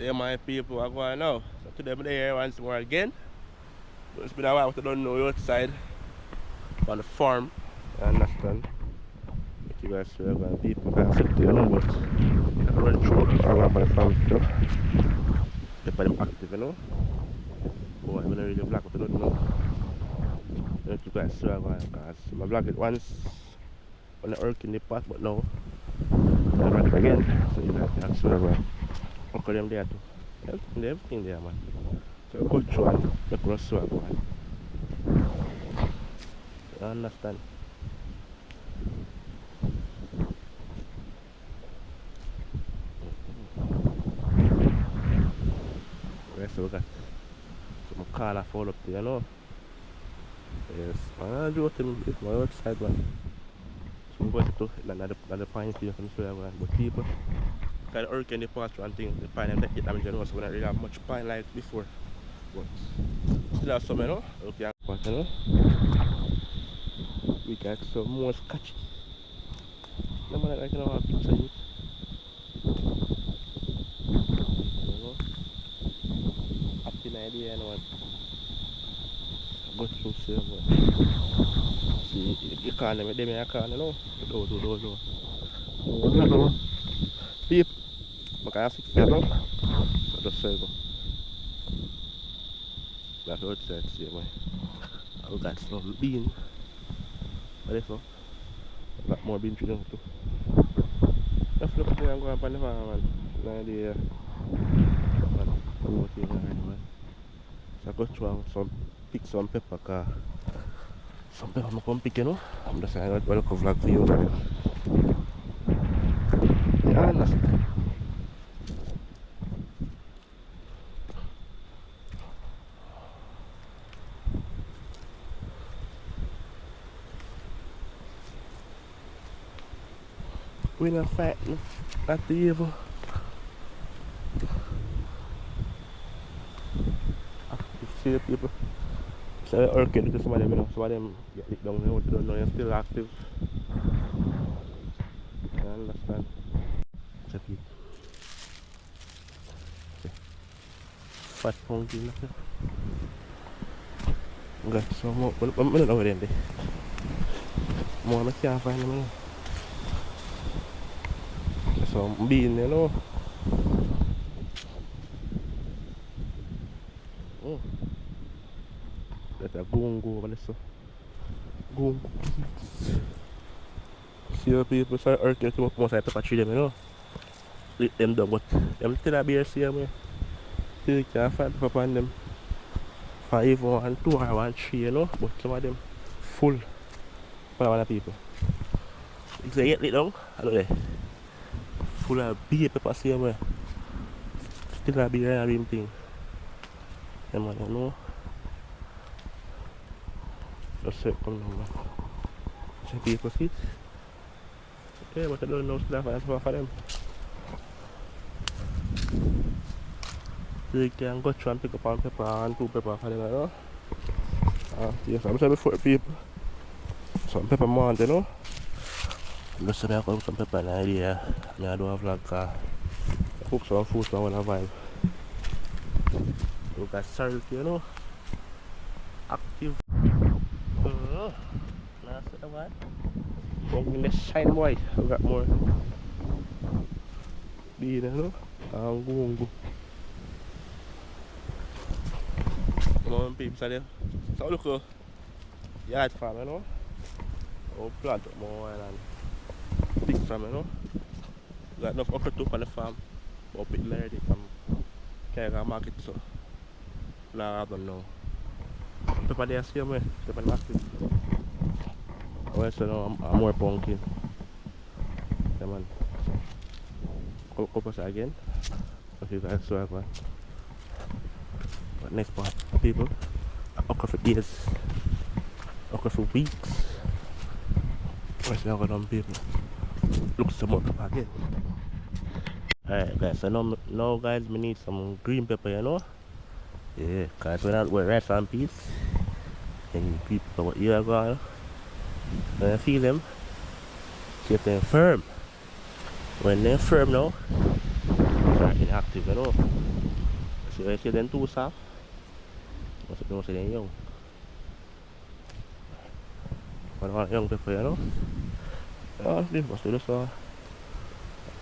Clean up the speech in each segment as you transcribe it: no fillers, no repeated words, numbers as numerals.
Yeah, my people are going now. So today I'm here once more again. But it's been a while I don't know outside on the farm. You understand? But you guys are going people can sit there, you know, but I can run through around for the farm too. Keep them active, you know. Boy, I'm gonna really vlog what I don't know. You guys are going because I vlogged it once on the earth in the pot, but now I vlog it again. So you guys can swear about Uncle them there too. Everything there, man. So go through and make us swag, man. You understand? Rest we got some car fall up there, you know. Yes, I do what them is my outside, man. Some go to another pine field from swear, man. But people kind of hurricane the pasture and things, the pine and take it damage, you know, so we don't really have much pine like before. But still have some, you know. Okay, but you know, we got some more Scotch. No man like you know, picture you. You know, happy idea, you know what. Go through server. See, you can't them, I can't, you know. Do. Beep. Makanya sih, you know. So just server. That's outside, see, man. I got some bean. What is so? I got more bean trees too. Just look at me and go up on the farm, man. No idea. Man, I'm out here already, man. So I go through and pick some pepper, cause some pepper I'm gonna pick, you know. I'm just saying, I'll look a vlog for you, man. Yeah, understand. We're not fighting at the evil. You see the people. So I arcade to some of them, you know. Some of them get licked down, you know, don't know you're still active. I understand. So people. Okay. Fat pumpkin. Got some more. I don't know where they're. More I can't find them, you know. Some bean, you know. Oh. That's a gongo, what is so? Gongo. See how people start arcing to most of the pepper tree them, you know. Let them down, but them still a beer see them. Still can't find pepper on them. 5 or 2 or 1 3, you know. But some of them full. For other people. It's a 8 lit down, I don't know. Full of beer pepper see them. Still a beer and rim thing. Them man, you know. Just circle now, man. Some people see it. Yeah, but I don't know stuff and stuff for them. So you can go through and pick up one pepper and 2 pepper for them, you know. Yes, I'm saying before people. Some pepper month, you know. I'm just saying I cook some pepper and idea. I do a vlog car. I cook some food so I want to vibe. Look at salt, you know. Active. Now see the one. Pumpkin the shine boy. I got more bean, you know. And gungo. Come on, peeps are there. So look at yard farm, you know. I'll plant up more and pick from, you know. Got enough okra too on the farm. I'll pick already from Kega market, so now I don't know. Pepper there see me, pepper market. Well, so now I'm more pumpkin. Come on. Couple again. If you guys saw one. But next part, people. Okra for days. Okra for weeks. Where's the other people? Look some more pepper again. Alright guys, so now guys we need some green pepper, you know. Yeah, cause we're rice and peas. And people what you are going. When I feel them, keep them firm. When they're firm now, start inactive, you know. So you see them too soft, you don't see them young. But I want young people, you know. This was just a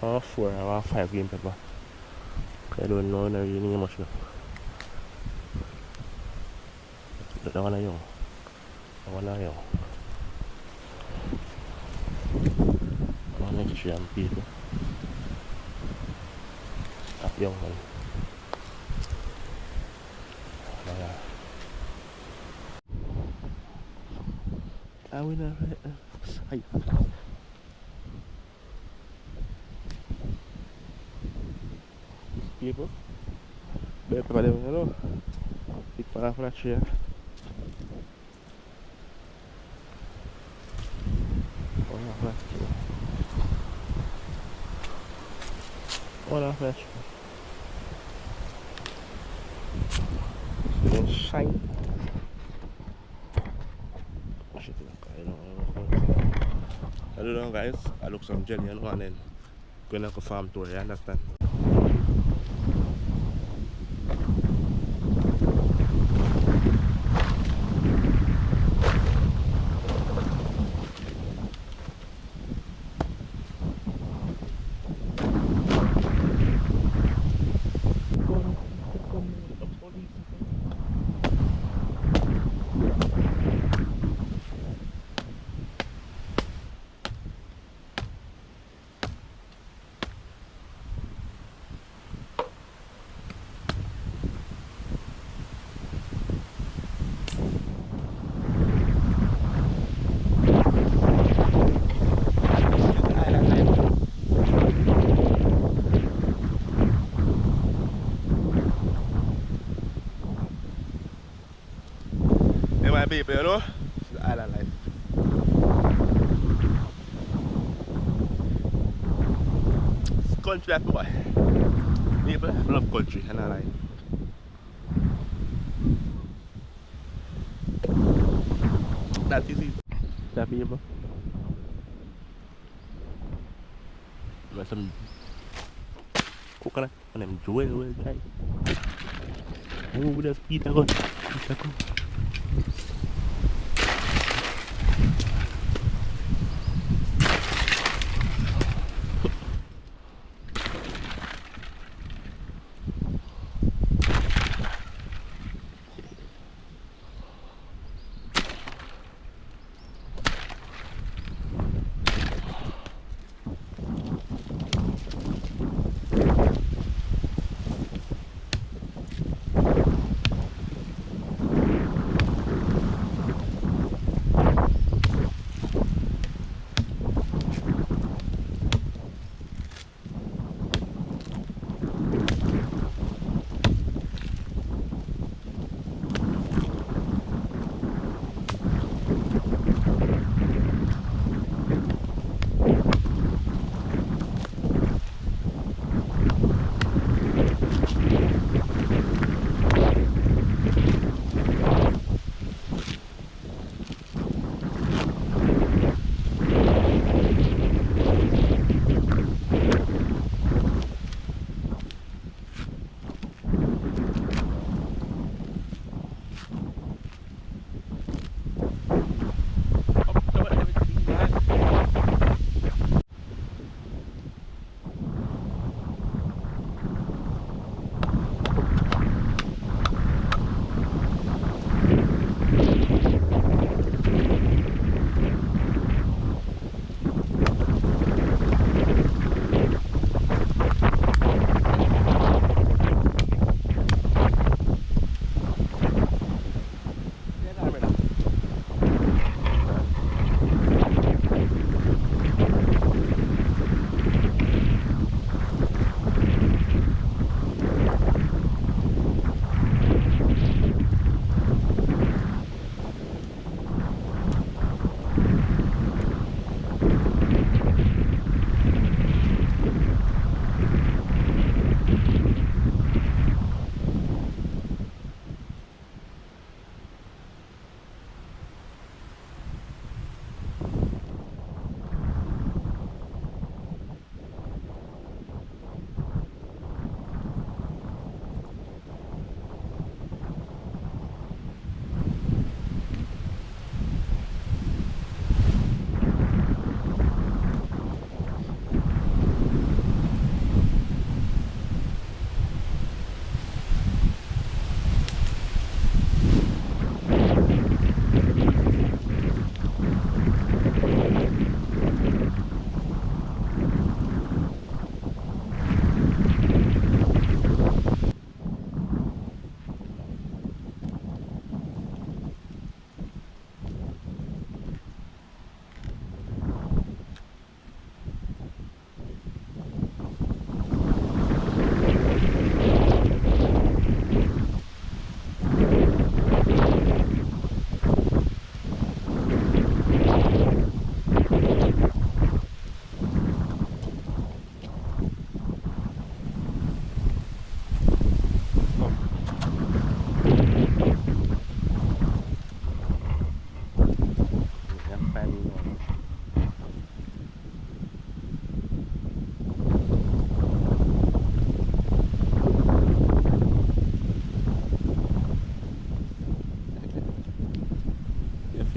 4 or a 5 green pepper. I don't know, I don't really need much now. That one is young. That one is young. One extra people. That young one. I will not. People. Better pepper them, you know. Big fan of that chair. One of that. So shine. I don't know guys, I look some jelly and one then going to farm tour, you understand? My people, you know, it's the island life. It's country life, boy. People, I love country, and I like. That is it. That people. There's some coconut and them jewel guys. Oh, there's Peter gun. Peter gun.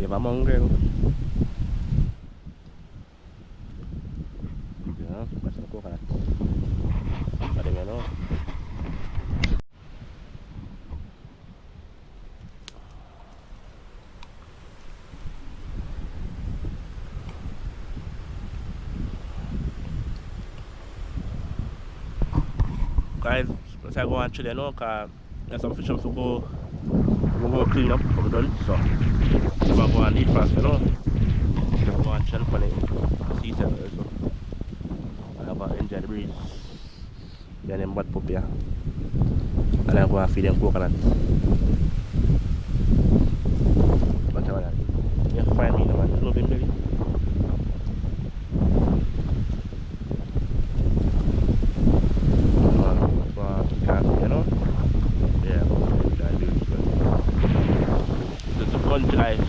Give a mongrel. Yeah, got some coconut. I don't know. Guys, let's go and chill, you know, because there's some fish to go clean up, we're done, so I'm going to go and eat fast, you know. I'm going to chill for the sea center, so I'm going to enjoy the breeze. Then I'm bad puppy, and I'm going to feed them coconut. But you have to find me, you know, man, love him, baby. You know? Yeah, it's a country life.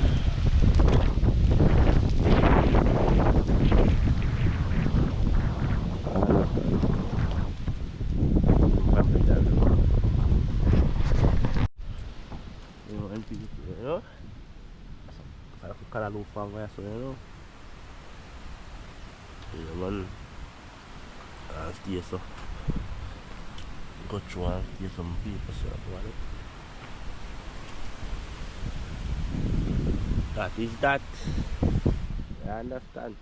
You know, MP, you know? I have to call a little farm, so you know? Yeah, man. I'll stay so. Go through and get some people so that is that. I understand.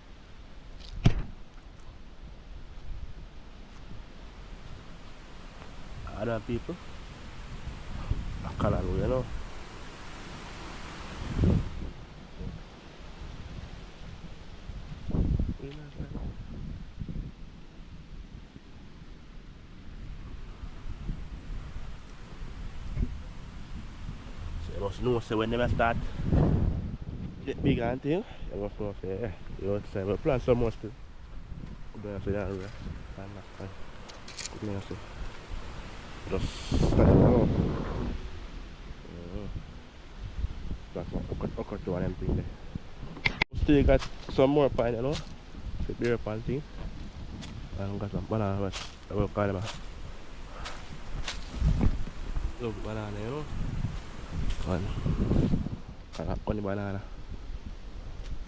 Other people I can't know, you know. You must know, so when they start get big and thing, you must know, say, yeah, you want to say, we plant some more still. But I say, that, just start it out. That's what occurred to one of them thing there. Still got some more pine, you know, the beer pine thing. And got some banana, but I will call them a banana, you know. One only banana.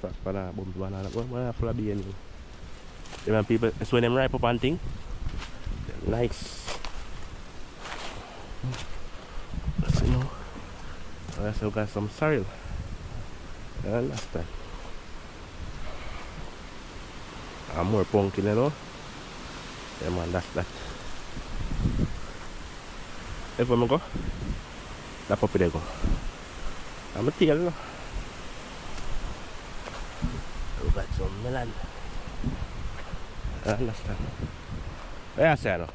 Fat banana, bump banana, banana full of beans. Even people, it's when them ripe up and thing. Nice. Let's see now. I also got some sorrel. Last time. I'm more pumpkin, you know. Yeah man, that's that. If I go, that puppy they go. I'm a tail. We got some melon. I understand. Yeah, sir.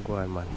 Go on, man.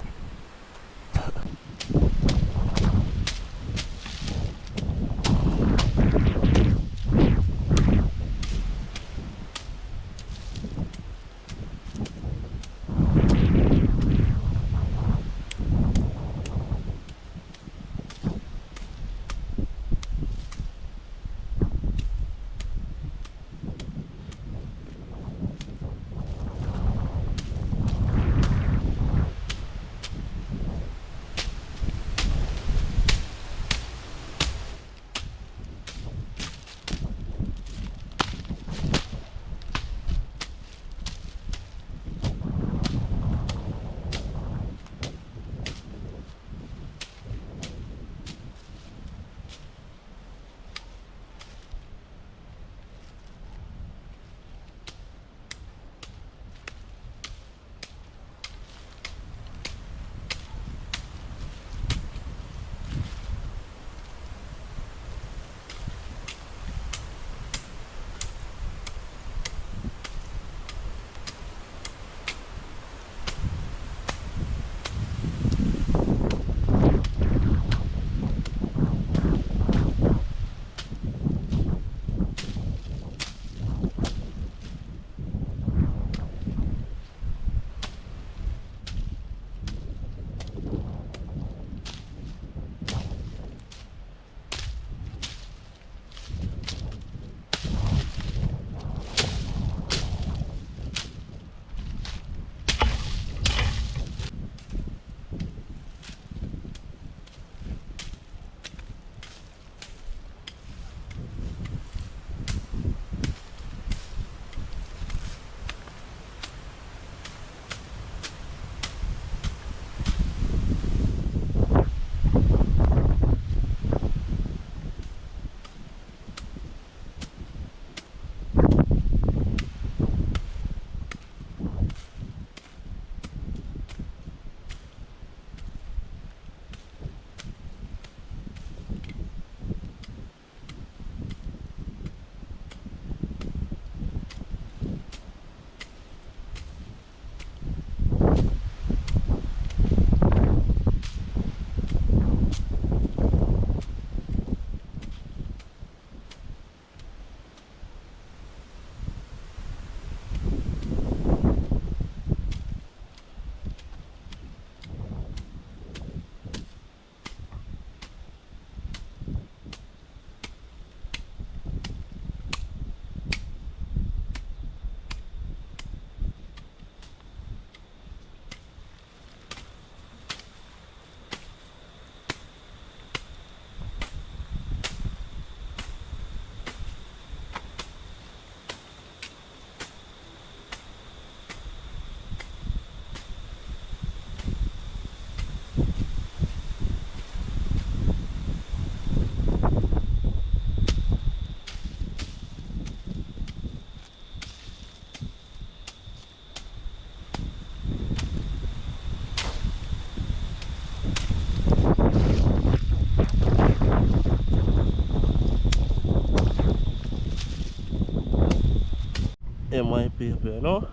my people, you know.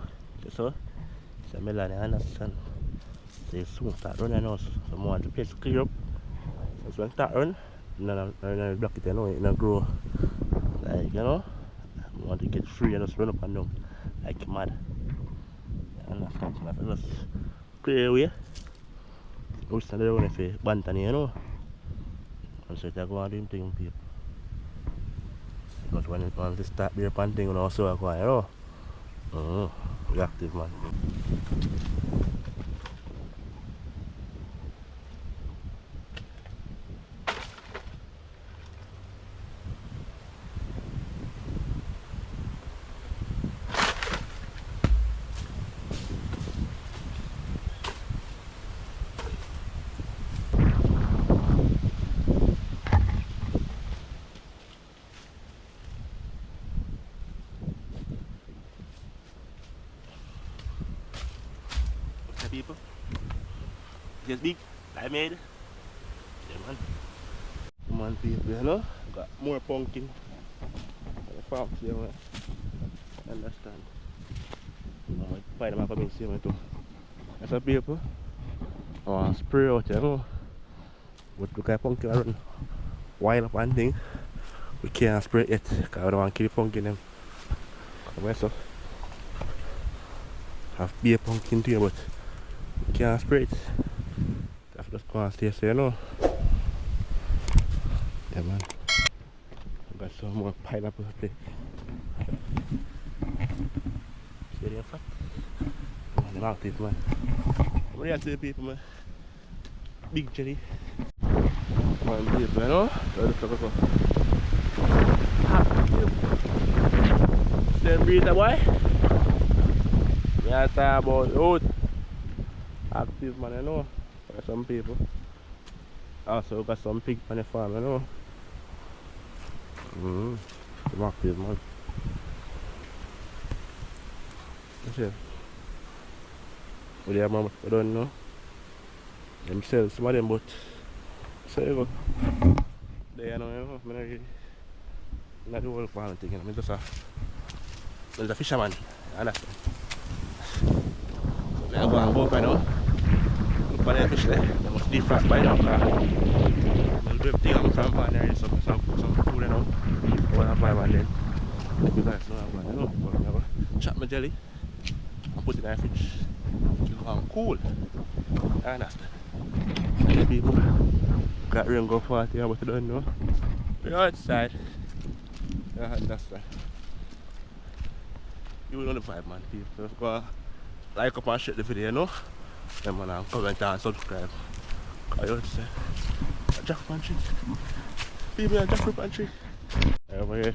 So Melanie understand. So you soon start running now. So I want the place clear up. So when start run, no block it, you know, it not grow. Like, you know, I want to get free and just run up and down like mad. You understand? So I just clear away. We stand there running for Bantan, you know. And so I go and do him thing, people. Because when they start beer panting, you know, so I go, you know. We active, man. Okay, people. Just big, I made. Yeah, man. Come on, people, you know. Got more pumpkin. The farm here, man. Understand? I'm going to find them up and see them too. That's a people. I want to spray out, you know. But look at pumpkin run wild up and thing. We can't spray it because I don't want to kill the pumpkin them. Come on, so. Have beer pumpkin too, but we can't spray it. That's just going to stay so, you know. Yeah, man. I got some more pineapple up there. See them fat? Man, them active, man. I'm ready to the people, man. Big jelly. One people, you know? Look. Then breathe that boy. We are talking about out. Active, man, you know? Got some people. Also got some pig on the farm, you know? Some active, man. See? What do you have, man? I don't know. Them sell some of them, but so you go. There you know, I'm not the whole farm thing, I'm just a fisherman, you understand? So I go and go up right now. Look for the fish there, they must defrost by now. I'll do everything I'm from there, some food you know. I want to buy one then. Let you guys know I'm going to know. I'm going to chop my jelly and put it in the fridge. It will become cool. You understand? And the people got rain go 40, but you don't know. We're outside. You understand? You know the vibe, man. People just go like up and share the video, you know? Then man, comment and subscribe. Because you outside. A jackfruit tree. People, a jackfruit tree. Over here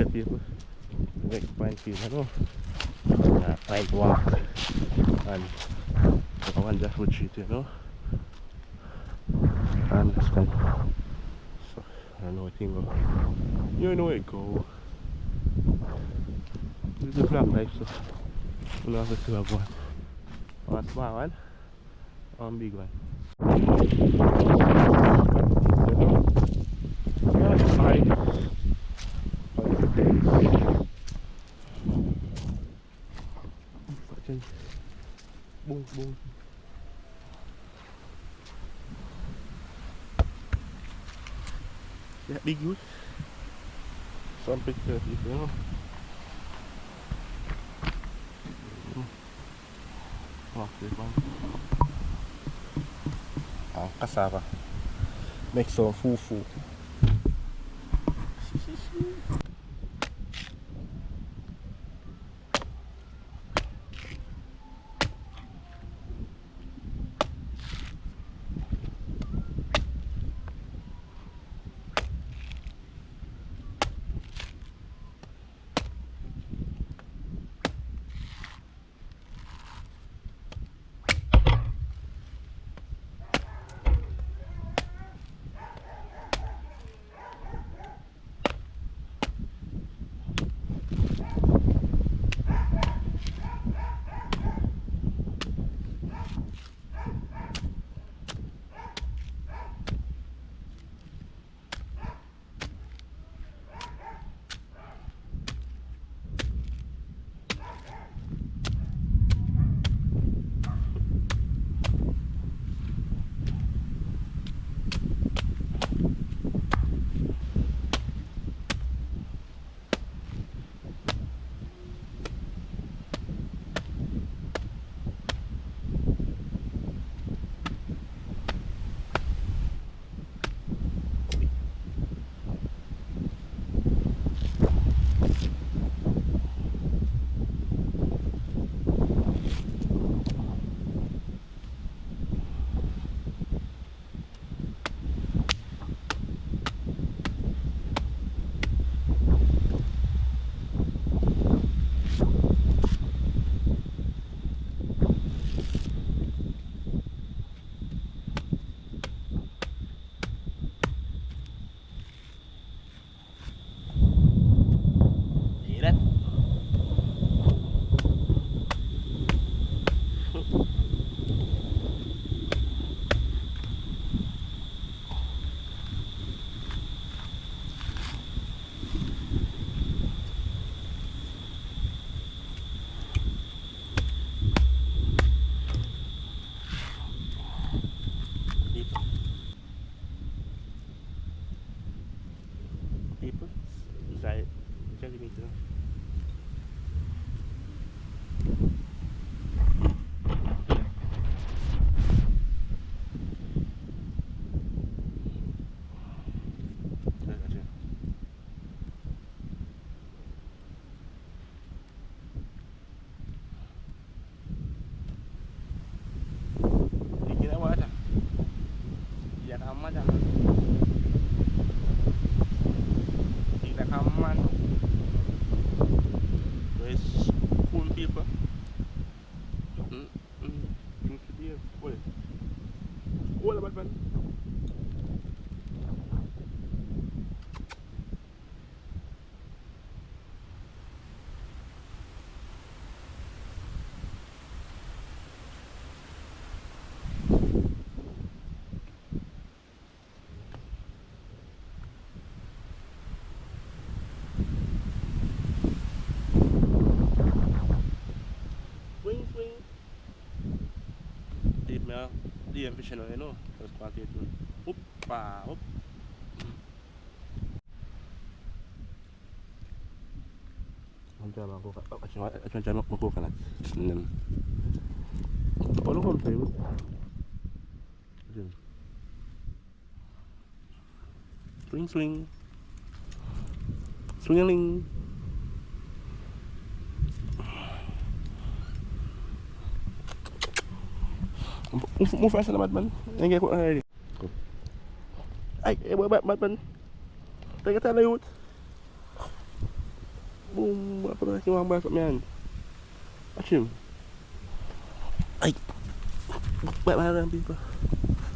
people. Make fine people, you know? Fine walk. And one jackfruit tree, you know? I understand. So, I don't know what thing go. You know where it go. This is a black life, so you know how to see what one. One small one, one big one. Yeah, sorry. Boom. Yeah, big good. Some pictures, you know. Cassava. Make some fufu. people. Inside jelly meat, you know. Look at you. You get that water? You got mother man. You got a man. There's cool people. Mm, mm. Drink the beer. What? What about man? Swing, swing. Deep now. Deep fishing, you know. Just can't take it. Up, pa, up. I'm trying to go. I'm trying to go coconut. All of them table. Swing, swing. Swingling. Move faster, Batman. Yang kaya ko na rin. Ay, Batman. Teka tayo yun. Boom, apa na yung mga basok yan. Action. Ay. Batman ang people.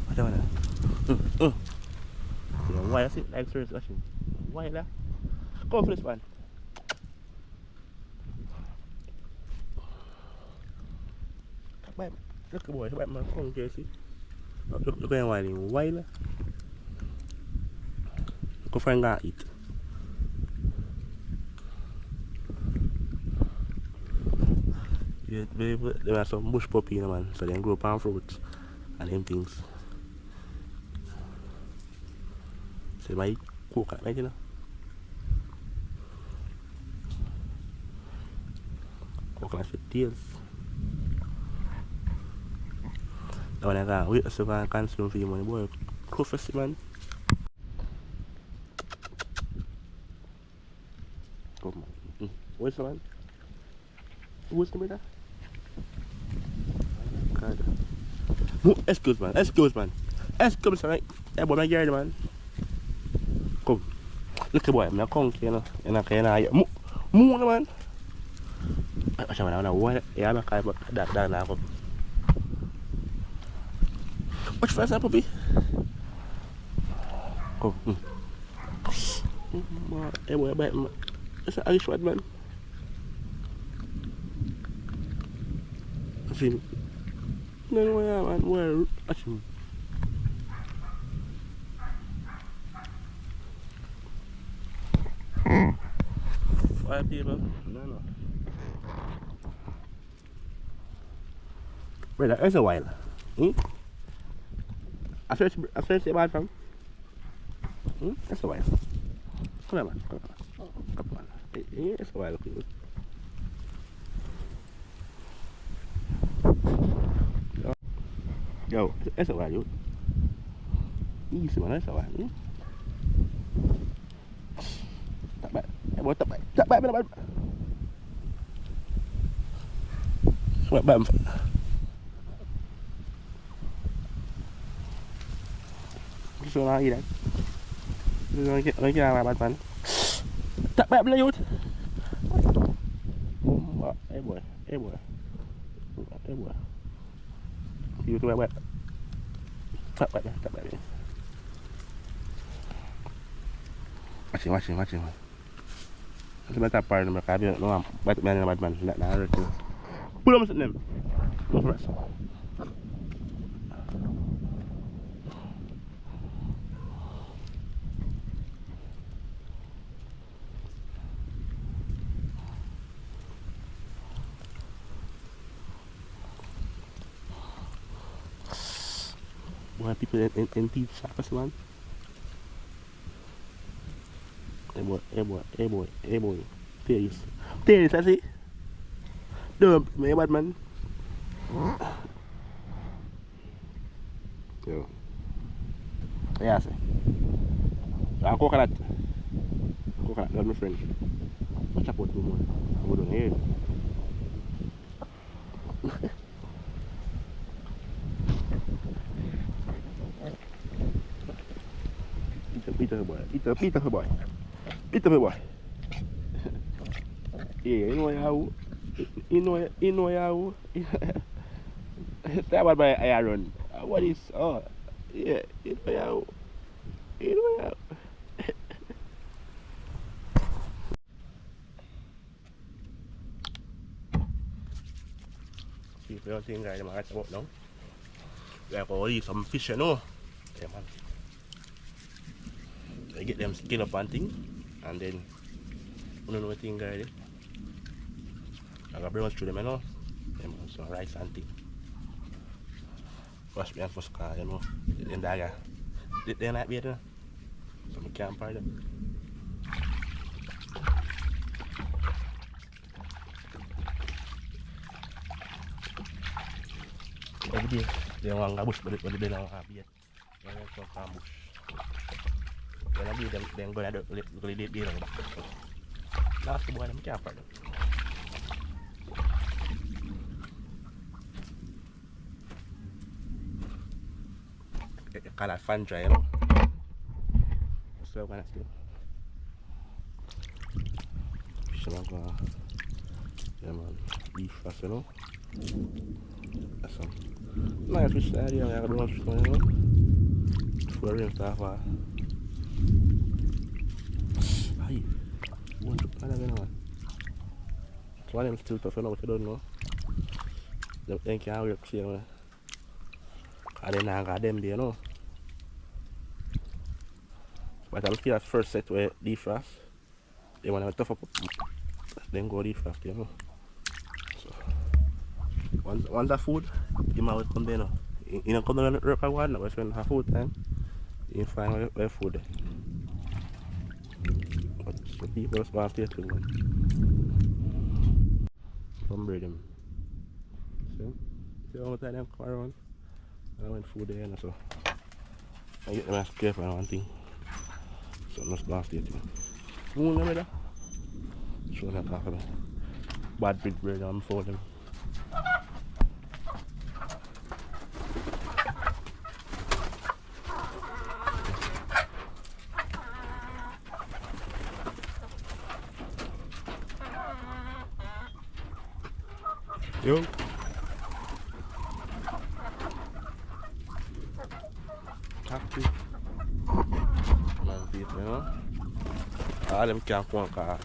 Macam mana? Yang why sih? Experience action. Why lah? Come on, man. Bạn rất cái buổi các bạn mà không chơi xí được cái ngoài thì quay lá có phải ngại ít there are some bush poppy man, so they grow palm fruits and them things. So mấy cook lại mấy chứ nó coconut with tears. Daw na ka, uy, sa mga cancel film mo, boy, professor man. Come on. Where's the man? Where's the man? God. Excuse man, excuse man. Excuse man. Eh, boy, my girl man. Come. Look at boy, my kong kaya na kaya na ayo. Mu naman. Ay, siya man na wala. Ya na kaya da na ako. Watch fast up, puppy. Kom. Eh, boy, baik. Asa Irish wad man. Asin. Nang waya man, where asin. Five people. No. Wait, that's a while. I searched it bad from. That's a while. Come on. Yeah, it's a while. Yo, that's a while, dude. Easy man, that's a while. Tak baik. Boy, tak baik. Baik. So lagi dah. Lagi lah Batman. Tak baik belayut. Boy. You tu baik. Tak baik. Macam. Sebentar par nama kabel no Batman. Nak ada tu. Pulang masuk nem. Terus. Why people in teeth siapa sih man? Hey boy. Taste. Taste, I see. Don't me bad man. Yo. Yeah, see. And coconut. Coconut, that's my friend. Watch out for 2 more. I'm going to hear it. Eat her boy. Eat her boy. Eat her boy. Yeah, you know how. You know how. That was my iron. What is? Oh, yeah. You know how. You know how. See, the thing guys, I'm about now. We are going to eat some fish, you know. Yeah, man. I get them skin up and thing, and then you know what thing guys. I got brown through them, you know. Yeah, man, some rice and thing. First me and first car, you know. Then dagger. They're not better. So I can't buy them. Every day they want a bush, but they don't have yet. They want some farm bush. When I do them, they're going to do it there. Last boy, I can't buy them. You call it fan dry, you know. So I'm going to do. Fish like yeah man, beef fast, you know. That's some nice fish there, yeah, I got one fish, you know. Before rain start fall. Aye, one to plan again, man. So one of them still tough, you know, what you don't know. They can't work, see, man. And then I got them there, you know. But I'm scared at first set where defrost. They want to tough up, then go defrost, you know. So once the food, you might come there now. You don't come down and work at one, but when have food time, you find where food. But the people just want to stay tuned, man. Come breed them. See how much time them come around? I went food there and so. I get them as careful on one thing. So I'm just going to stay tuned. Moon them there. Show that off of me. Bad breed bread on for them. Yo. Happy. Man, people, you know. All them can't come car.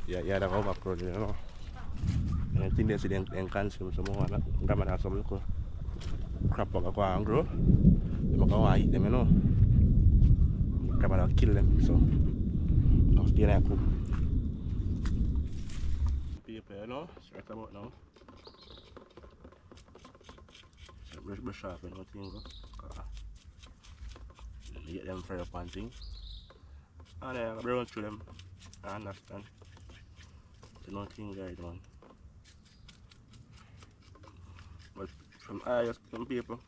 Yeah, they go back road, you know. And I think they see them consume some more. Grandma has some little crap go and grow. They might go and eat them, you know. Grandma will kill them, so I'll stay there and cook. People, you know, it's right about now. Brush off and nothing go. You get them fried up and things. And I brown through them. I understand. It's nothing guys, man. But from some people,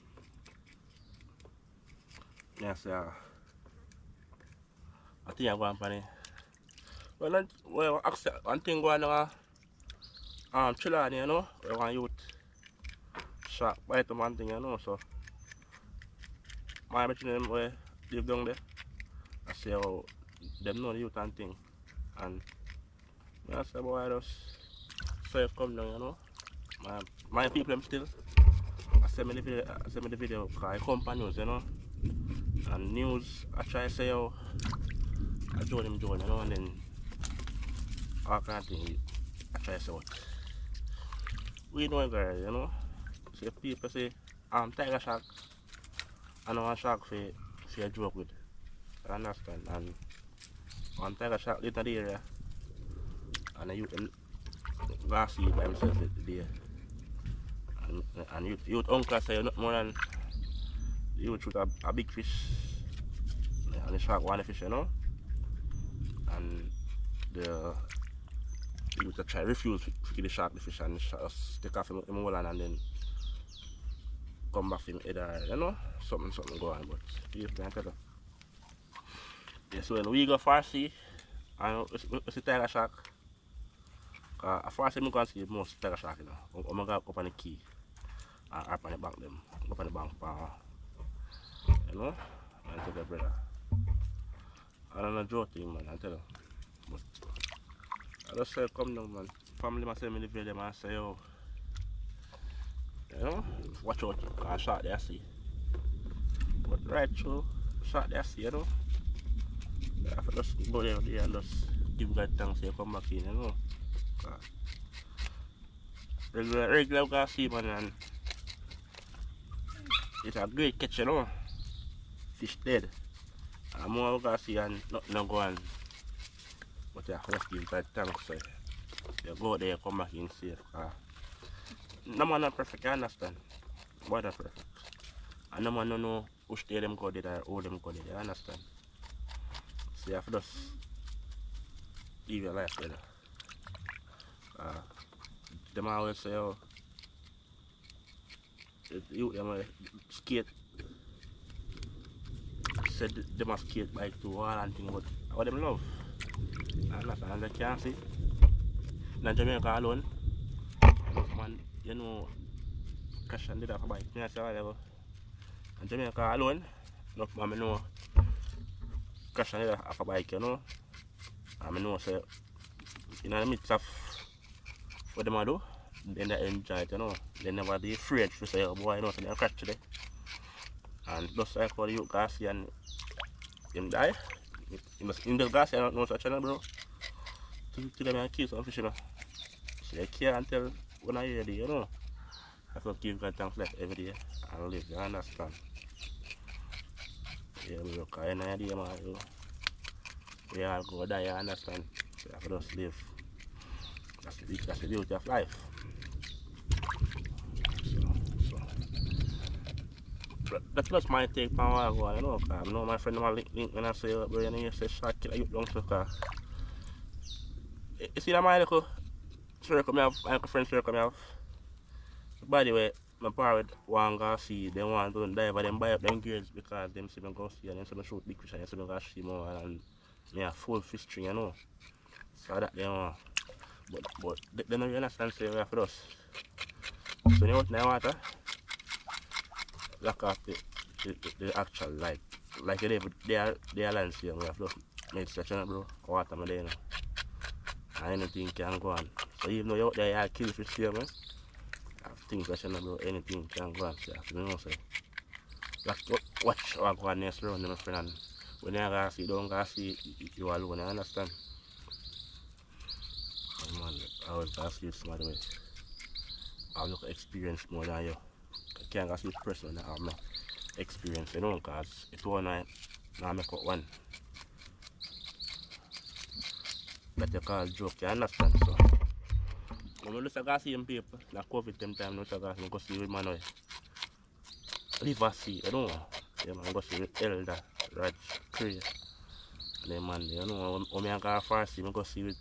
yeah, say, I think I'm going to well, accept one thing going on, chillin', you know, we want youth shark bite them one thing, you know, so my between them we live down there, I say how them know the youth and thing, and I say boy I just so you come down, you know, my people them still, I send me the video, because I come for news, you know, and news, I try to say how I join, you know, and then all kind of thing, I try to say what we know guys, you know. So people say tiger shark, I know a shark for a joke with. I understand, and one tiger shark live in the area and you can go see it by himself there. And you uncle say not more than you shoot a big fish and the shark want a fish, you know. and the he would try refuse to kill the shark, the fish, and the shark just take off him hold on and then come back to him head or, you know, something go on, but you can't tell. Yeah, so when we go far sea, and we see tiger shark, as far as I can see most tiger shark, you know, I'm going to go up on the key and up on the bank them, up on the bank, you know, and take the brother. I don't know joke thing, man, I tell you. But I just say, come down, man. Family must say me the video, man, say, yo, you know, watch out, cause shot there, see. But right through, shot there, see, you know. I have to just go there and just give God thanks and come back in, you know. Regular guy see, man, and it's a great catch, you know. Fish dead. And more guys see and nothing go on. But you have to just give God thanks, so you go there, come back in safe. No man not perfect, I understand. Boy not perfect. And no man don't know which day them go there or how them go there, you understand? So you have to just live your life better. Them always say, oh, you them skate. Said they must skate bike to wall and thing, but what them love. I understand, and they can't see. In Jamaica alone, man, you know, crash and did have a bike. You know, whatever. In Jamaica alone, enough man I know crash and did have a bike, you know. And I know, say, in the midst of what them do, then they enjoy it, you know. They never be afraid to say, oh boy, you know, so they crash today. And just like what you guys see and him die, in the gas, I don't know such a bro. To them and kill some fish, you know. So you can't tell when I hear it, you know. I have to give God thanks left every day and live, you understand? Yeah, we look at any idea, man. We all go die, you understand? So you have to just live. That's the beauty of life. So. But that's just my take on what I go on, you know. I know my friend link when I say, bro, you know, you say shot killer, you don't so. You see that my little circle I have, my little friend circle I have? By the way, my parents want to see, they want to dive, but them buy up them gears because them see me go see and them see me shoot big fish and them see me go see more and me a full fish string, you know. So that they want. But they don't really understand say we have for us. So when you out in the water, lock off the actual light. Like they are land here, we have to make such a bro, water me there, you know. And anything can go on. So even though you're out there, you kill fish here, man. I think that bro, anything can go on. So you know, so just watch what go on next round, my friend. And when you go see, don't go see you alone, you understand? Oh, man, I always go see somebody way. I look experience more than you. I can't go see this person that have no experience, you know, because it's one night, now I make up one. That you call joke, you understand? So when I go see them people, like COVID them time, I go see with man away. River Sea, you know. Yeah, man, go see with Elder, Raj, Cray, and them man, you know. When I go far sea, I go see with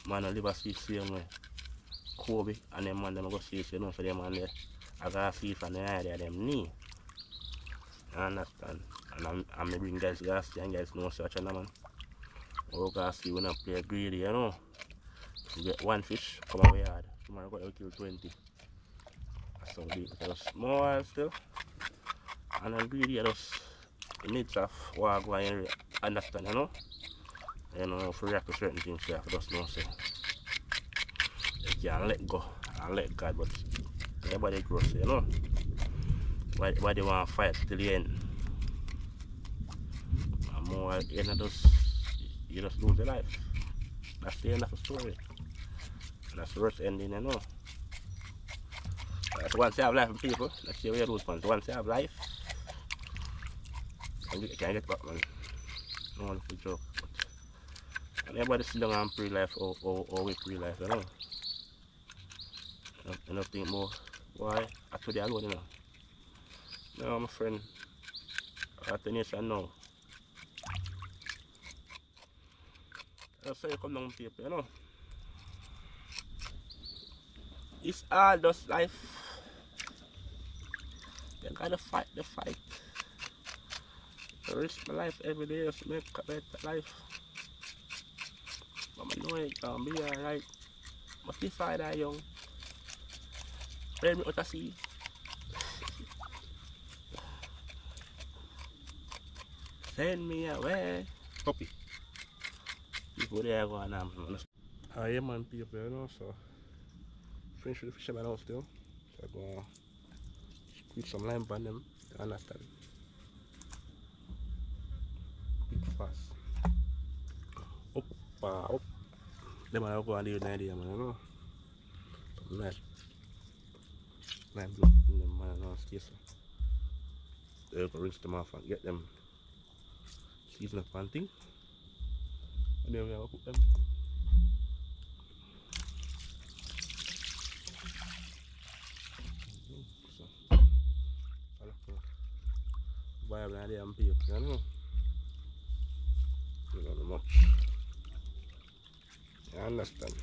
man on River Sea same way. Kobe and them man, I go see, you know, so them man there. I go see from the area them knee. You understand? And I bring guys go see and guys know such a man. We go see when I play greedy, you know. You get one fish, come away hard. Tomorrow go kill 20. That's how big it is. Small still. And I'm greedy, just in the midst of what I go and understand, you know. You know, if you react to certain things, you have to just know, so you can let go and let God, but everybody grows, you know. Why they want to fight till the end? And more, you just lose your life. That's the end of the story. And that's the worst ending, you know. So once you have life in people, let's see where you lose once. Once you have life, you can't get back, man. No one for joke. And everybody sit down and pray life or we pray life, you know. You know, think more, why? I told you alone, you know. No, my friend, at the nation now. That's how you come down people, you know. It's all just life. You gotta fight the fight. I risk my life every day to make a better life. But I know it can be alright. But if I die young, bring me out to sea. Send me away. Puppy. People there going on. I am man people, you know, so finish with the fisherman house still. So I go squeeze some lime on them, you understand? Big fast. Up. Them are go and do an idea, man, you know. Some nice lime blood in them, man, you know, stay so. They'll go rinse them off and get them season up and thing. And then we will cook them. So, I look for viable idea and people, you know. You don't know much. You understand?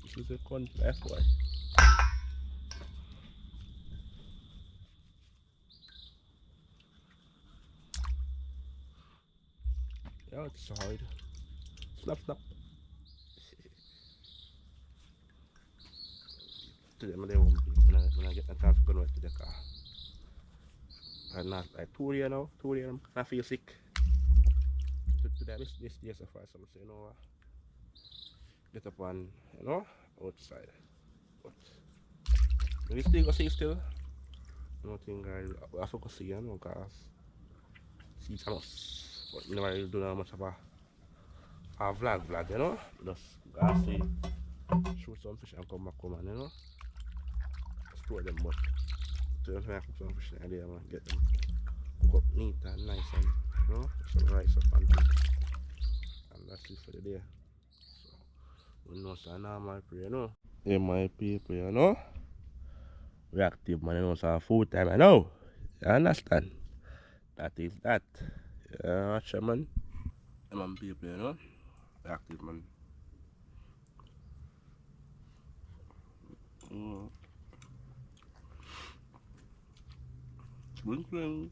This is a country, FY. Yeah, it's hard. Snap. Today, I won't be when I get the chance to go to the car. I'm not like 2 days now. 2 days, I feel sick. Today, this day so far, so I'm saying, you know what? Get up and, you know, outside. But we still go see still. Nothing I have to go see, you know, because see it's a must. But you never really do that much of a vlog, you know. Just go see, shoot some fish and come back home and, you know, store them. But to just cook some fish in there, man, get them cook up neat and nice and, you know, some rice up and things. And that's it for the day. So, we know it's a normal prayer, you know. Yeah, my people, you know. We active, man, you know, so food time, I know. You understand? That is that. Yeah, watch it, man. Yeah, man, people, you know. We active, man. Mm. Swing.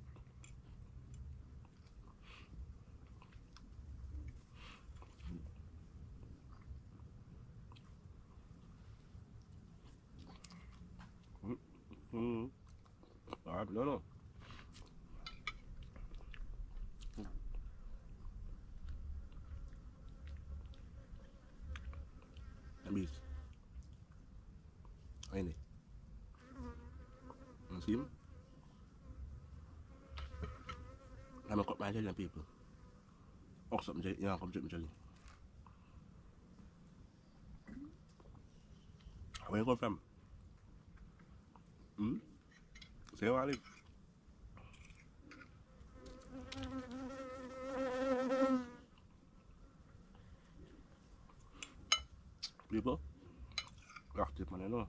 Mm. I don't know. That means, ain't it? You see him? I'm gonna cut my jelly, people. Oh, something jelly. Yeah, come drink my jelly. Where you come from? Hmm? Say where I live. People? We active, man, you know.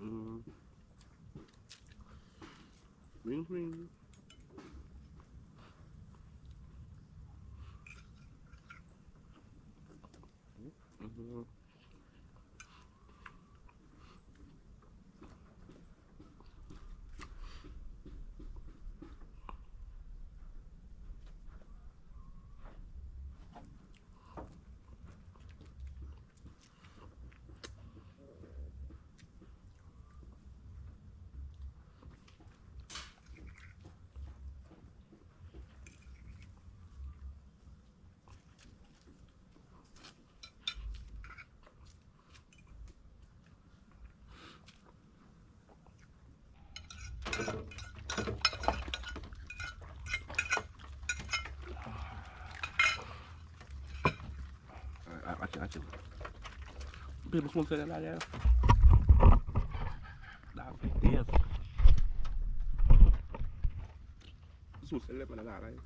Mm. Ring. Mm-hmm. Watch it. People smoke that like that. Dog, yes. Sus ele mana nak lagi.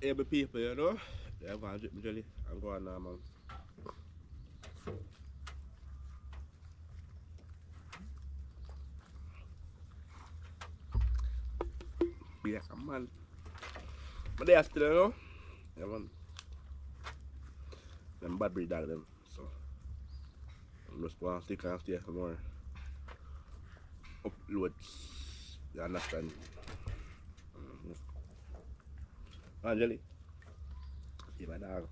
Every people, you know, they have a drip jelly and go on now, man. Yeah, man. But they are still, you know, yeah, man. Them bad breed dog, them. So, I'm just going to stick and stay for more uploads. You understand? Jelly. See my dog.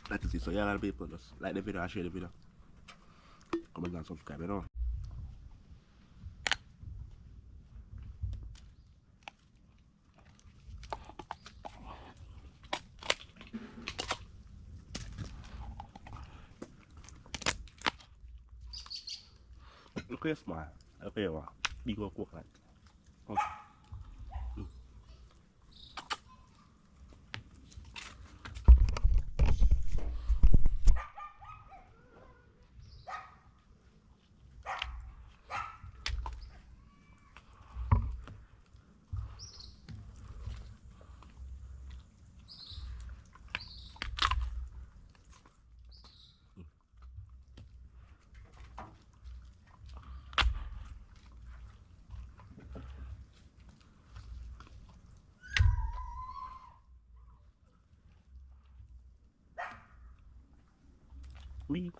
Like to see, so yeah, a lot of people just like the video and share the video. Comment and subscribe, you know. Look at smile. Look at what? Big old coconut. Oh. Oui.